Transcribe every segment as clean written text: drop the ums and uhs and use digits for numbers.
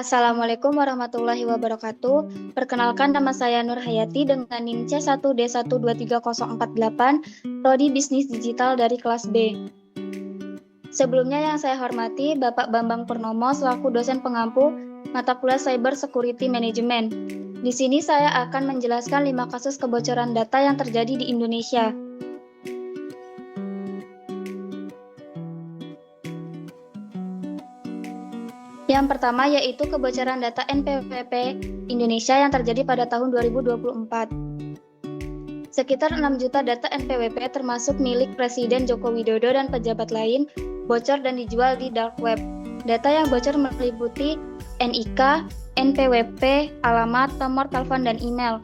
Assalamualaikum warahmatullahi wabarakatuh. Perkenalkan, nama saya Nur Hayati dengan NIM C1D123048, Prodi Bisnis Digital dari kelas B. Sebelumnya yang saya hormati Bapak Bambang Purnomo selaku dosen pengampu mata kuliah Cyber Security Management. Di sini saya akan menjelaskan 5 kasus kebocoran data yang terjadi di Indonesia. Yang pertama yaitu kebocoran data NPWP Indonesia yang terjadi pada tahun 2024. Sekitar 6 juta data NPWP termasuk milik Presiden Joko Widodo dan pejabat lain bocor dan dijual di dark web. Data yang bocor meliputi NIK, NPWP, alamat, nomor telepon, dan email.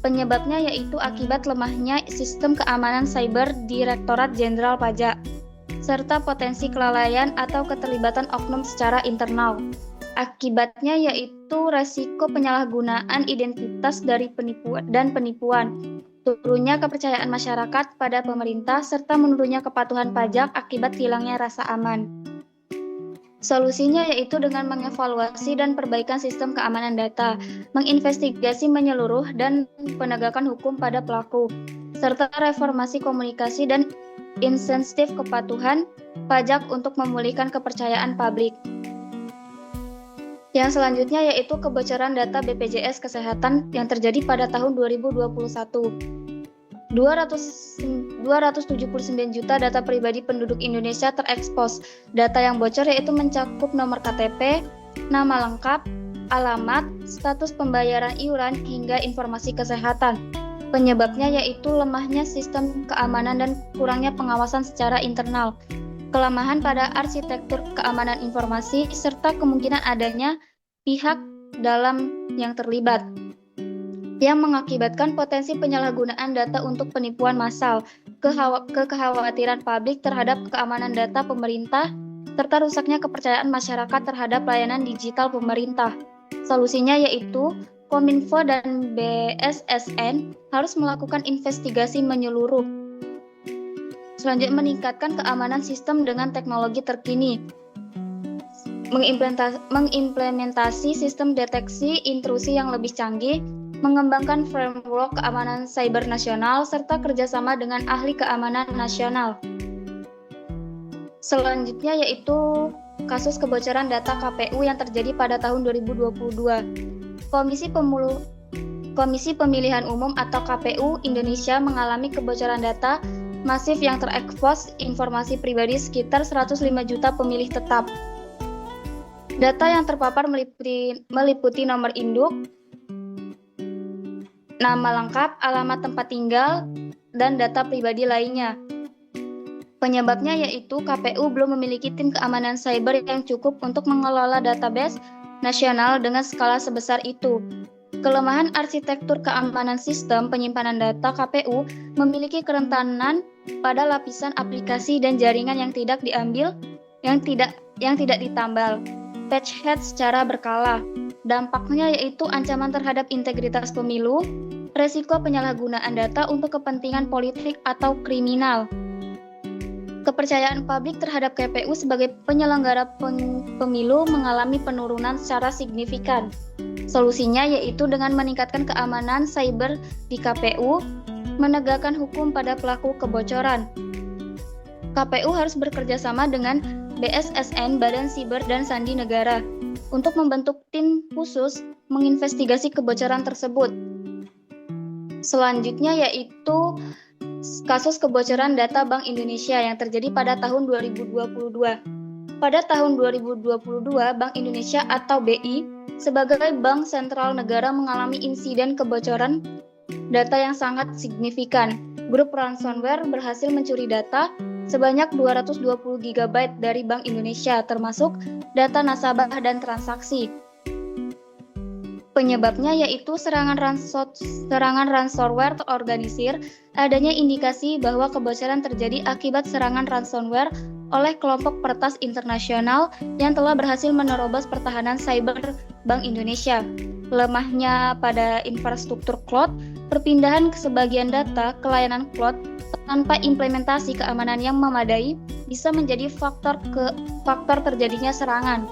Penyebabnya yaitu akibat lemahnya sistem keamanan cyber Direktorat Jenderal Pajak, serta potensi kelalaian atau keterlibatan oknum secara internal. Akibatnya yaitu resiko penyalahgunaan identitas dari penipuan, turunnya kepercayaan masyarakat pada pemerintah, serta menurunnya kepatuhan pajak akibat hilangnya rasa aman. Solusinya yaitu dengan mengevaluasi dan perbaikan sistem keamanan data, menginvestigasi menyeluruh dan penegakan hukum pada pelaku, serta reformasi komunikasi dan insentif kepatuhan pajak untuk memulihkan kepercayaan publik. Yang selanjutnya yaitu kebocoran data BPJS Kesehatan yang terjadi pada tahun 2021. 279 juta data pribadi penduduk Indonesia terekspos. Data yang bocor yaitu mencakup nomor KTP, nama lengkap, alamat, status pembayaran iuran, hingga informasi kesehatan. Penyebabnya yaitu lemahnya sistem keamanan dan kurangnya pengawasan secara internal, kelemahan pada arsitektur keamanan informasi, serta kemungkinan adanya pihak dalam yang terlibat, yang mengakibatkan potensi penyalahgunaan data untuk penipuan massal, kekhawatiran publik terhadap keamanan data pemerintah, serta rusaknya kepercayaan masyarakat terhadap layanan digital pemerintah. Solusinya yaitu Kominfo dan BSSN harus melakukan investigasi menyeluruh. Selanjutnya, meningkatkan keamanan sistem dengan teknologi terkini. Mengimplementasi sistem deteksi intrusi yang lebih canggih, mengembangkan framework keamanan cyber nasional, serta kerjasama dengan ahli keamanan nasional. Selanjutnya yaitu kasus kebocoran data KPU yang terjadi pada tahun 2022. Komisi Pemilihan Umum atau KPU Indonesia mengalami kebocoran data masif yang terekspos informasi pribadi sekitar 105 juta pemilih tetap. Data yang terpapar meliputi nomor induk, nama lengkap, alamat tempat tinggal, dan data pribadi lainnya. Penyebabnya yaitu KPU belum memiliki tim keamanan cyber yang cukup untuk mengelola database nasional dengan skala sebesar itu. Kelemahan arsitektur keamanan sistem penyimpanan data KPU memiliki kerentanan pada lapisan aplikasi dan jaringan yang tidak ditambal patchhead secara berkala. Dampaknya yaitu ancaman terhadap integritas pemilu, resiko penyalahgunaan data untuk kepentingan politik atau kriminal. Kepercayaan publik terhadap KPU sebagai penyelenggara pemilu mengalami penurunan secara signifikan. Solusinya yaitu dengan meningkatkan keamanan cyber di KPU, menegakkan hukum pada pelaku kebocoran. KPU harus bekerja sama dengan BSSN, Badan Siber dan Sandi Negara, untuk membentuk tim khusus menginvestigasi kebocoran tersebut. Selanjutnya yaitu kasus kebocoran data Bank Indonesia yang terjadi pada tahun 2022. Pada tahun 2022, Bank Indonesia atau BI sebagai bank sentral negara mengalami insiden kebocoran data yang sangat signifikan. Grup ransomware berhasil mencuri data sebanyak 220 GB dari Bank Indonesia, termasuk data nasabah dan transaksi. Penyebabnya yaitu serangan ransomware terorganisir. Adanya indikasi bahwa kebocoran terjadi akibat serangan ransomware oleh kelompok peretas internasional yang telah berhasil menerobos pertahanan cyber Bank Indonesia. Lemahnya pada infrastruktur cloud, perpindahan sebagian data ke layanan cloud tanpa implementasi keamanan yang memadai bisa menjadi faktor terjadinya serangan.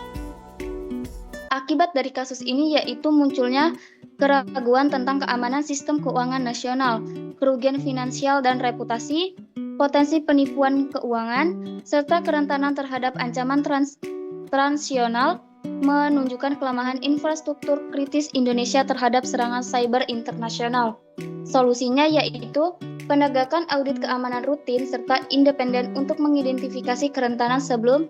Akibat dari kasus ini yaitu munculnya keraguan tentang keamanan sistem keuangan nasional, kerugian finansial dan reputasi, potensi penipuan keuangan, serta kerentanan terhadap ancaman transnasional, menunjukkan kelemahan infrastruktur kritis Indonesia terhadap serangan cyber internasional. Solusinya yaitu penegakan audit keamanan rutin serta independen untuk mengidentifikasi kerentanan sebelum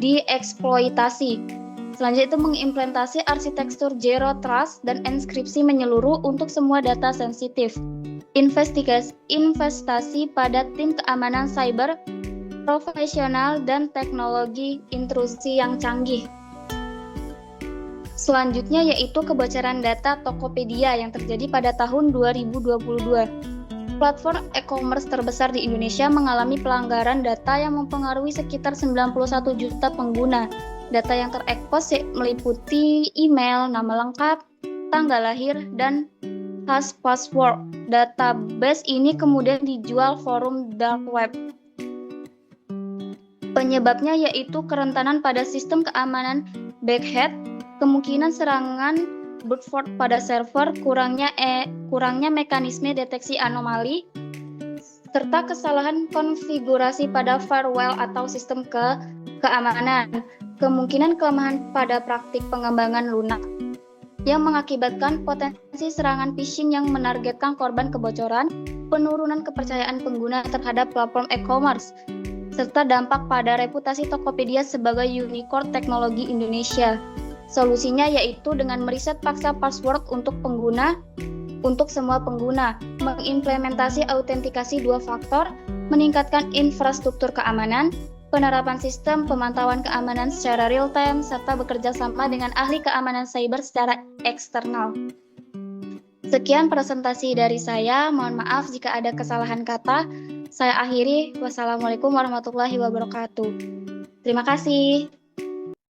dieksploitasi. Selanjutnya itu mengimplementasi arsitektur Zero Trust dan enkripsi menyeluruh untuk semua data sensitif. Investasi pada tim keamanan cyber profesional dan teknologi intrusi yang canggih. Selanjutnya yaitu kebocoran data Tokopedia yang terjadi pada tahun 2022. Platform e-commerce terbesar di Indonesia mengalami pelanggaran data yang mempengaruhi sekitar 91 juta pengguna. Data yang terekspos meliputi email, nama lengkap, tanggal lahir, dan hash password. Database ini kemudian dijual forum dark web. Penyebabnya yaitu kerentanan pada sistem keamanan backend, kemungkinan serangan brute force pada server, kurangnya mekanisme deteksi anomali, serta kesalahan konfigurasi pada firewall atau sistem keamanan. Kemungkinan kelemahan pada praktik pengembangan lunak yang mengakibatkan potensi serangan phishing yang menargetkan korban kebocoran, penurunan kepercayaan pengguna terhadap platform e-commerce, serta dampak pada reputasi Tokopedia sebagai unicorn teknologi Indonesia. Solusinya yaitu dengan meriset paksa password untuk semua pengguna, mengimplementasi autentikasi 2 faktor, meningkatkan infrastruktur keamanan, penerapan sistem pemantauan keamanan secara real-time, serta bekerja sama dengan ahli keamanan cyber secara eksternal. Sekian presentasi dari saya, mohon maaf jika ada kesalahan kata. Saya akhiri, wassalamualaikum warahmatullahi wabarakatuh. Terima kasih.